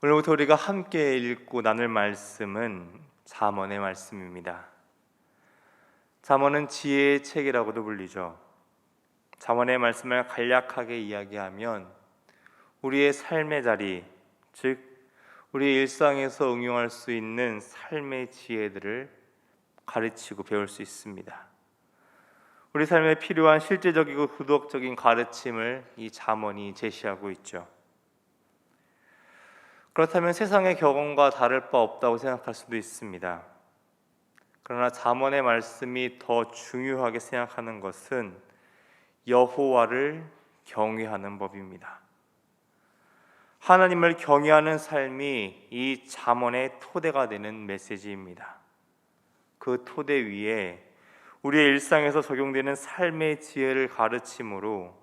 오늘부터 우리가 함께 읽고 나눌 말씀은 잠언의 말씀입니다. 잠언은 지혜의 책이라고도 불리죠. 잠언의 말씀을 간략하게 이야기하면 우리의 삶의 자리, 즉 우리 일상에서 응용할 수 있는 삶의 지혜들을 가르치고 배울 수 있습니다. 우리 삶에 필요한 실제적이고 구독적인 가르침을 이 잠언이 제시하고 있죠. 그렇다면 세상의 경험과 다를 바 없다고 생각할 수도 있습니다. 그러나 잠언의 말씀이 더 중요하게 생각하는 것은 여호와를 경외하는 법입니다. 하나님을 경외하는 삶이 이 잠언의 토대가 되는 메시지입니다. 그 토대 위에 우리의 일상에서 적용되는 삶의 지혜를 가르침으로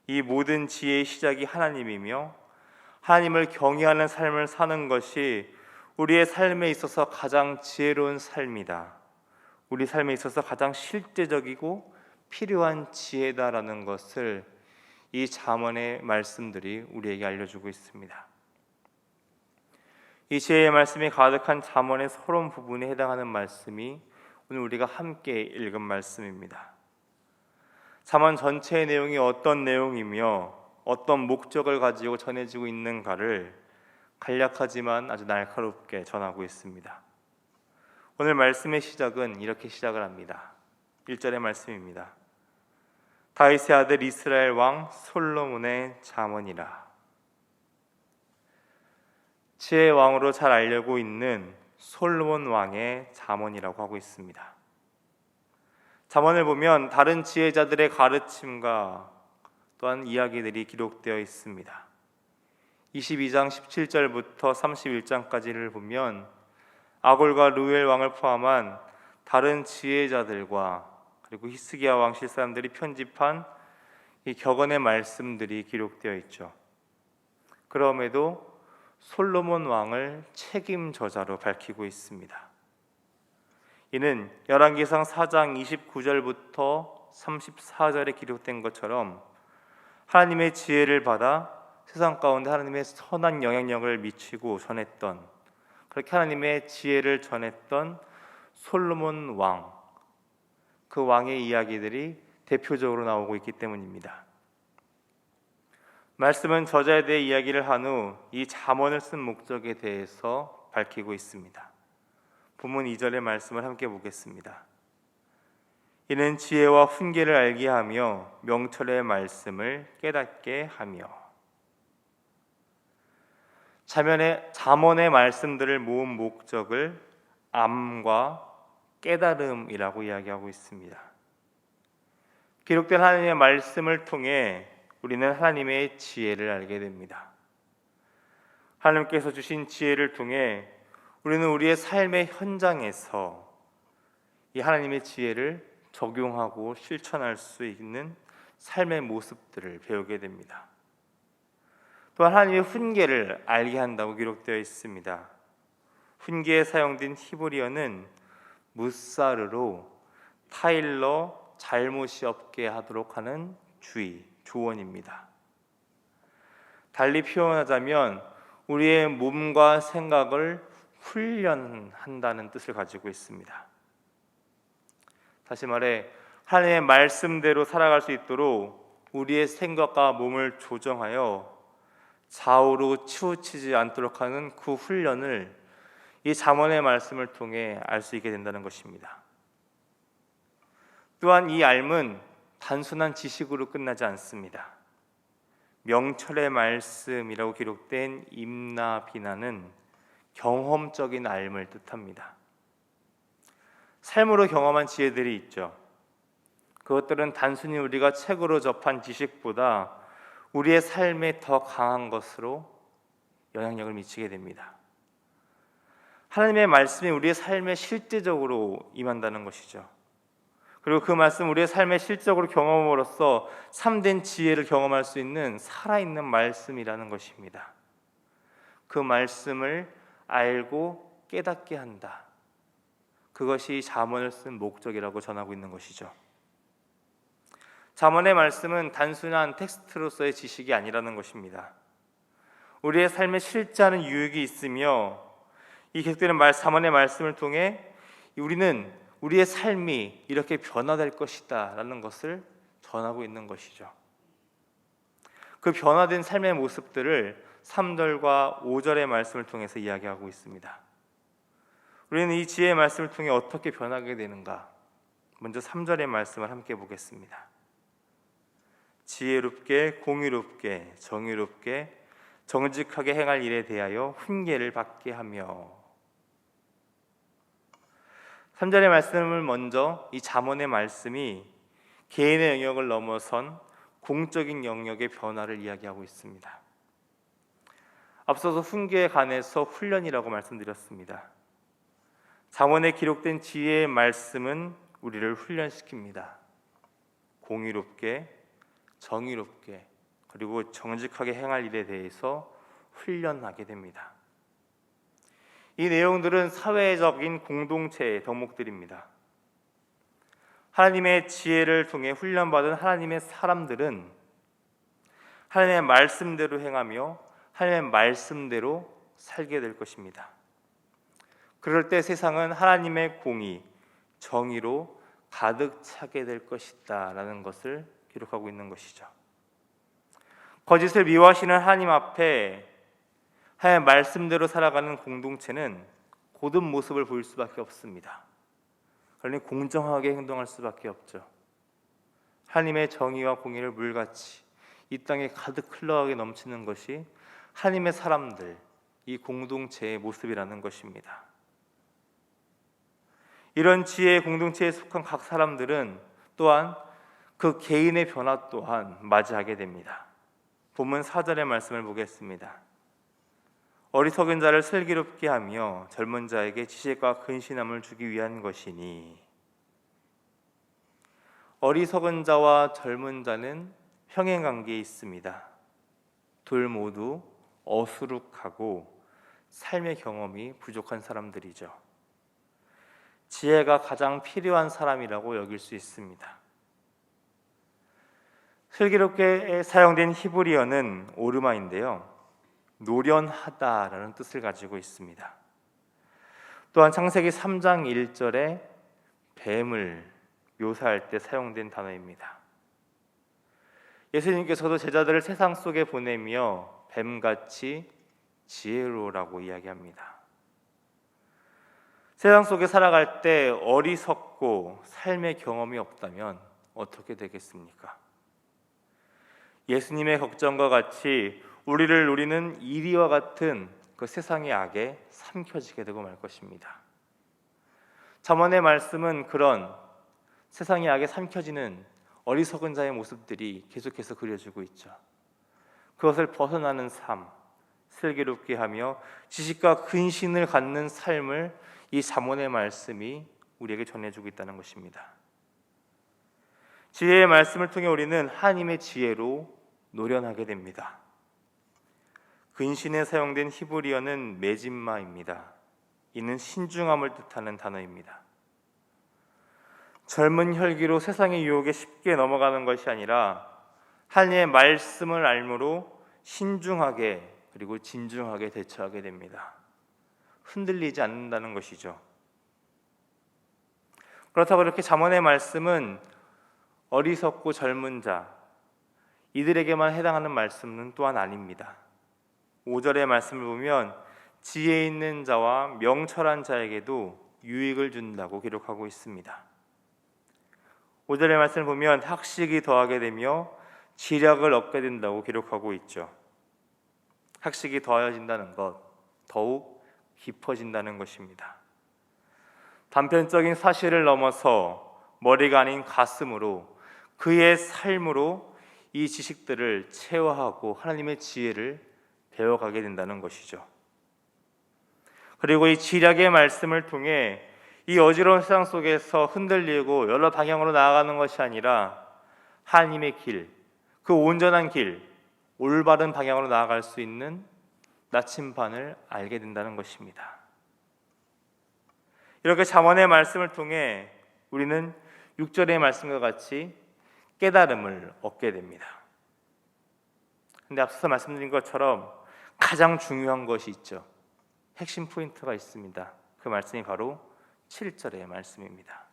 이 모든 지혜의 시작이 하나님이며 하나님을 경외하는 삶을 사는 것이 우리의 삶에 있어서 가장 지혜로운 삶이다. 우리 삶에 있어서 가장 실제적이고 필요한 지혜다라는 것을 이 잠언의 말씀들이 우리에게 알려주고 있습니다. 이 지혜의 말씀이 가득한 잠언의 서론 부분에 해당하는 말씀이 오늘 우리가 함께 읽은 말씀입니다. 잠언 전체의 내용이 어떤 내용이며 어떤 목적을 가지고 전해지고 있는가를 간략하지만 아주 날카롭게 전하고 있습니다. 오늘 말씀의 시작은 이렇게 시작을 합니다. 1절의 말씀입니다. 다윗의 아들 이스라엘 왕 솔로몬의 잠언이라. 지혜의 왕으로 잘 알려고 있는 솔로몬 왕의 잠언이라고 하고 있습니다. 잠언을 보면 다른 지혜자들의 가르침과 또한 이야기들이 기록되어 있습니다. 22장 17절부터 31장까지를 보면 아골과 르우엘 왕을 포함한 다른 지혜자들과 그리고 히스기야 왕실 사람들이 편집한 이 격언의 말씀들이 기록되어 있죠. 그럼에도 솔로몬 왕을 책임 저자로 밝히고 있습니다. 이는 열왕기상 4장 29절부터 34절에 기록된 것처럼 하나님의 지혜를 받아 세상 가운데 하나님의 선한 영향력을 미치고 전했던, 그렇게 하나님의 지혜를 전했던 솔로몬 왕, 그 왕의 이야기들이 대표적으로 나오고 있기 때문입니다. 말씀은 저자에 대해 이야기를 한 후 이 잠언을 쓴 목적에 대해서 밝히고 있습니다. 본문 2절의 말씀을 함께 보겠습니다. 이는 지혜와 훈계를 알게 하며 명철의 말씀을 깨닫게 하며. 잠언의 말씀들을 모은 목적을 암과 깨달음이라고 이야기하고 있습니다. 기록된 하나님의 말씀을 통해 우리는 하나님의 지혜를 알게 됩니다. 하나님께서 주신 지혜를 통해 우리는 우리의 삶의 현장에서 이 하나님의 지혜를 적용하고 실천할 수 있는 삶의 모습들을 배우게 됩니다. 또한 하나님의 훈계를 알게 한다고 기록되어 있습니다. 훈계에 사용된 히브리어는 무사르로 타일러 잘못이 없게 하도록 하는 주의, 조언입니다. 달리 표현하자면 우리의 몸과 생각을 훈련한다는 뜻을 가지고 있습니다. 다시 말해 하나님의 말씀대로 살아갈 수 있도록 우리의 생각과 몸을 조정하여 좌우로 치우치지 않도록 하는 그 훈련을 이 잠언의 말씀을 통해 알 수 있게 된다는 것입니다. 또한 이 알은 단순한 지식으로 끝나지 않습니다. 명철의 말씀이라고 기록된 임나 비나는 경험적인 알을 뜻합니다. 삶으로 경험한 지혜들이 있죠. 그것들은 단순히 우리가 책으로 접한 지식보다 우리의 삶에 더 강한 것으로 영향력을 미치게 됩니다. 하나님의 말씀이 우리의 삶에 실제적으로 임한다는 것이죠. 그리고 그 말씀 우리의 삶에 실제적으로 경험으로써 참된 지혜를 경험할 수 있는 살아있는 말씀이라는 것입니다. 그 말씀을 알고 깨닫게 한다. 그것이 잠언을 쓴 목적이라고 전하고 있는 것이죠. 잠언의 말씀은 단순한 텍스트로서의 지식이 아니라는 것입니다. 우리의 삶에 실제하는 유익이 있으며 이 계속되는 잠언의 말씀을 통해 우리는 우리의 삶이 이렇게 변화될 것이다 라는 것을 전하고 있는 것이죠. 그 변화된 삶의 모습들을 3절과 5절의 말씀을 통해서 이야기하고 있습니다. 우리는 이 지혜의 말씀을 통해 어떻게 변하게 되는가? 먼저 3절의 말씀을 함께 보겠습니다. 지혜롭게, 공의롭게, 정의롭게, 정직하게 행할 일에 대하여 훈계를 받게 하며. 3절의 말씀을 먼저 이 잠언의 말씀이 개인의 영역을 넘어선 공적인 영역의 변화를 이야기하고 있습니다. 앞서서 훈계에 관해서 훈련이라고 말씀드렸습니다. 잠언에 기록된 지혜의 말씀은 우리를 훈련시킵니다. 공의롭게, 정의롭게, 그리고 정직하게 행할 일에 대해서 훈련하게 됩니다. 이 내용들은 사회적인 공동체의 덕목들입니다. 하나님의 지혜를 통해 훈련받은 하나님의 사람들은 하나님의 말씀대로 행하며 하나님의 말씀대로 살게 될 것입니다. 그럴 때 세상은 하나님의 공의, 정의로 가득 차게 될 것이다 라는 것을 기록하고 있는 것이죠. 거짓을 미워하시는 하나님 앞에 하나님의 말씀대로 살아가는 공동체는 고든 모습을 보일 수밖에 없습니다. 그러니 공정하게 행동할 수밖에 없죠. 하나님의 정의와 공의를 물같이 이 땅에 가득 흘러가게 넘치는 것이 하나님의 사람들, 이 공동체의 모습이라는 것입니다. 이런 지혜의 공동체에 속한 각 사람들은 또한 그 개인의 변화 또한 맞이하게 됩니다. 본문 4절의 말씀을 보겠습니다. 어리석은 자를 슬기롭게 하며 젊은 자에게 지식과 근신함을 주기 위한 것이니. 어리석은 자와 젊은 자는 평행관계에 있습니다. 둘 모두 어수룩하고 삶의 경험이 부족한 사람들이죠. 지혜가 가장 필요한 사람이라고 여길 수 있습니다. 슬기롭게 사용된 히브리어는 오르마인데요, 노련하다라는 뜻을 가지고 있습니다. 또한 창세기 3장 1절에 뱀을 묘사할 때 사용된 단어입니다. 예수님께서도 제자들을 세상 속에 보내며 뱀같이 지혜로우라고 이야기합니다. 세상 속에 살아갈 때 어리석고 삶의 경험이 없다면 어떻게 되겠습니까? 예수님의 걱정과 같이 우리를 노리는 이리와 같은 그 세상의 악에 삼켜지게 되고 말 것입니다. 잠언의 말씀은 그런 세상의 악에 삼켜지는 어리석은 자의 모습들이 계속해서 그려지고 있죠. 그것을 벗어나는 삶, 슬기롭게 하며 지식과 근신을 갖는 삶을 이 잠언의 말씀이 우리에게 전해주고 있다는 것입니다. 지혜의 말씀을 통해 우리는 하나님의 지혜로 노련하게 됩니다. 근신에 사용된 히브리어는 메짐마입니다. 이는 신중함을 뜻하는 단어입니다. 젊은 혈기로 세상의 유혹에 쉽게 넘어가는 것이 아니라 하나님의 말씀을 알므로 신중하게 그리고 진중하게 대처하게 됩니다. 흔들리지 않는다는 것이죠. 그렇다고 이렇게 잠언의 말씀은 어리석고 젊은 자, 이들에게만 해당하는 말씀은 또한 아닙니다. 5절의 말씀을 보면 지혜 있는 자와 명철한 자에게도 유익을 준다고 기록하고 있습니다. 5절의 말씀을 보면 학식이 더하게 되며 지략을 얻게 된다고 기록하고 있죠. 학식이 더해진다는 것, 더욱 깊어진다는 것입니다. 단편적인 사실을 넘어서 머리가 아닌 가슴으로 그의 삶으로 이 지식들을 체화하고 하나님의 지혜를 배워가게 된다는 것이죠. 그리고 이 지략의 말씀을 통해 이 어지러운 세상 속에서 흔들리고 여러 방향으로 나아가는 것이 아니라 하나님의 길, 그 온전한 길, 올바른 방향으로 나아갈 수 있는 나침반을 알게 된다는 것입니다. 이렇게 잠언의 말씀을 통해 우리는 6절의 말씀과 같이 깨달음을 얻게 됩니다. 그런데 앞서서 말씀드린 것처럼 가장 중요한 것이 있죠. 핵심 포인트가 있습니다. 그 말씀이 바로 7절의 말씀입니다.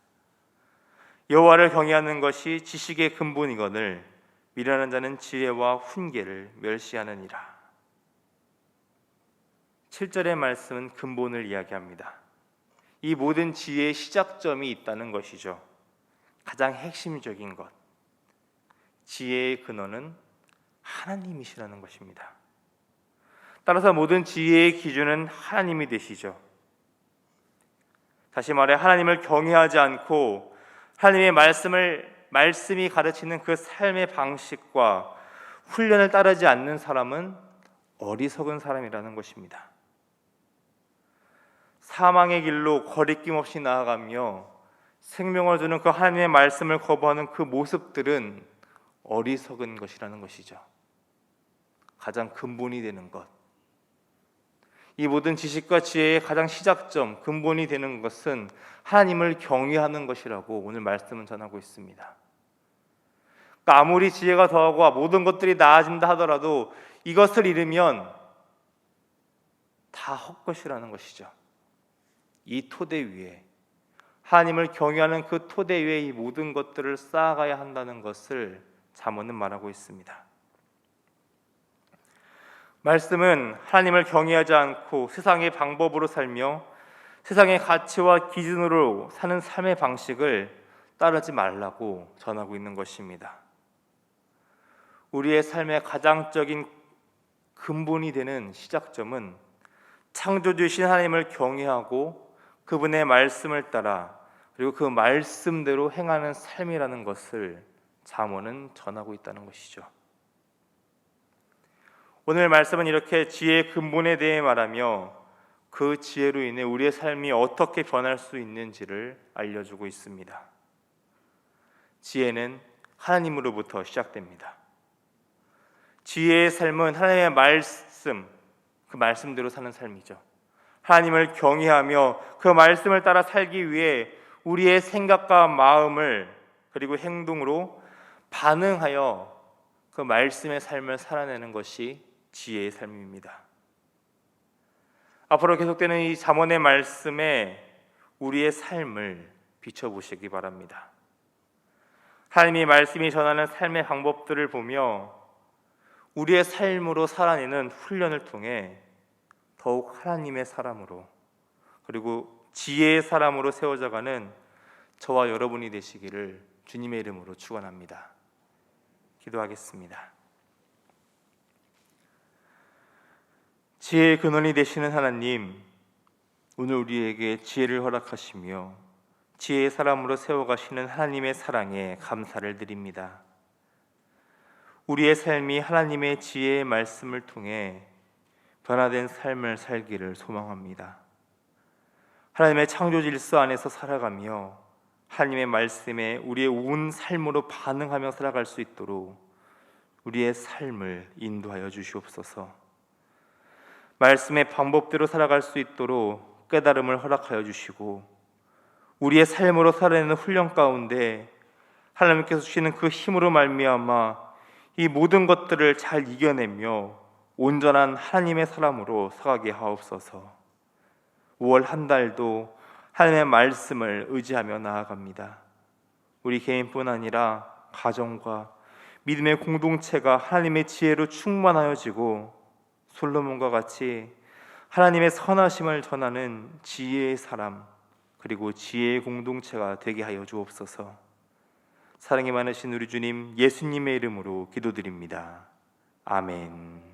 여호와를 경외하는 것이 지식의 근본이거늘 미련한 자는 지혜와 훈계를 멸시하느니라. 7절의 말씀은 근본을 이야기합니다. 이 모든 지혜의 시작점이 있다는 것이죠. 가장 핵심적인 것, 지혜의 근원은 하나님이시라는 것입니다. 따라서 모든 지혜의 기준은 하나님이 되시죠. 다시 말해 하나님을 경외하지 않고 하나님의 말씀이 가르치는 그 삶의 방식과 훈련을 따르지 않는 사람은 어리석은 사람이라는 것입니다. 사망의 길로 거리낌 없이 나아가며 생명을 주는 그 하나님의 말씀을 거부하는 그 모습들은 어리석은 것이라는 것이죠. 가장 근본이 되는 것, 이 모든 지식과 지혜의 가장 시작점, 근본이 되는 것은 하나님을 경외하는 것이라고 오늘 말씀은 전하고 있습니다. 그러니까 아무리 지혜가 더하고 모든 것들이 나아진다 하더라도 이것을 잃으면 다 헛것이라는 것이죠. 이 토대 위에, 하나님을 경외하는 그 토대 위에 이 모든 것들을 쌓아가야 한다는 것을 잠언은 말하고 있습니다. 말씀은 하나님을 경외하지 않고 세상의 방법으로 살며 세상의 가치와 기준으로 사는 삶의 방식을 따르지 말라고 전하고 있는 것입니다. 우리의 삶의 가장적인 근본이 되는 시작점은 창조주이신 하나님을 경외하고 그분의 말씀을 따라 그리고 그 말씀대로 행하는 삶이라는 것을 잠언은 전하고 있다는 것이죠. 오늘 말씀은 이렇게 지혜의 근본에 대해 말하며 그 지혜로 인해 우리의 삶이 어떻게 변할 수 있는지를 알려주고 있습니다. 지혜는 하나님으로부터 시작됩니다. 지혜의 삶은 하나님의 말씀, 그 말씀대로 사는 삶이죠. 하나님을 경외하며 그 말씀을 따라 살기 위해 우리의 생각과 마음을 그리고 행동으로 반응하여 그 말씀의 삶을 살아내는 것이 지혜의 삶입니다. 앞으로 계속되는 이 잠언의 말씀에 우리의 삶을 비춰보시기 바랍니다. 하나님의 말씀이 전하는 삶의 방법들을 보며 우리의 삶으로 살아내는 훈련을 통해 더욱 하나님의 사람으로 그리고 지혜의 사람으로 세워져가는 저와 여러분이 되시기를 주님의 이름으로 축원합니다. 기도하겠습니다. 지혜의 근원이 되시는 하나님, 오늘 우리에게 지혜를 허락하시며 지혜의 사람으로 세워가시는 하나님의 사랑에 감사를 드립니다. 우리의 삶이 하나님의 지혜의 말씀을 통해 변화된 삶을 살기를 소망합니다. 하나님의 창조 질서 안에서 살아가며 하나님의 말씀에 우리의 온 삶으로 반응하며 살아갈 수 있도록 우리의 삶을 인도하여 주시옵소서. 말씀의 방법대로 살아갈 수 있도록 깨달음을 허락하여 주시고 우리의 삶으로 살아내는 훈련 가운데 하나님께서 주시는 그 힘으로 말미암아 이 모든 것들을 잘 이겨내며 온전한 하나님의 사람으로 살아가게 하옵소서. 5월 한 달도 하나님의 말씀을 의지하며 나아갑니다. 우리 개인뿐 아니라 가정과 믿음의 공동체가 하나님의 지혜로 충만하여지고 솔로몬과 같이 하나님의 선하심을 전하는 지혜의 사람 그리고 지혜의 공동체가 되게 하여 주옵소서. 사랑이 많으신 우리 주님 예수님의 이름으로 기도드립니다. 아멘.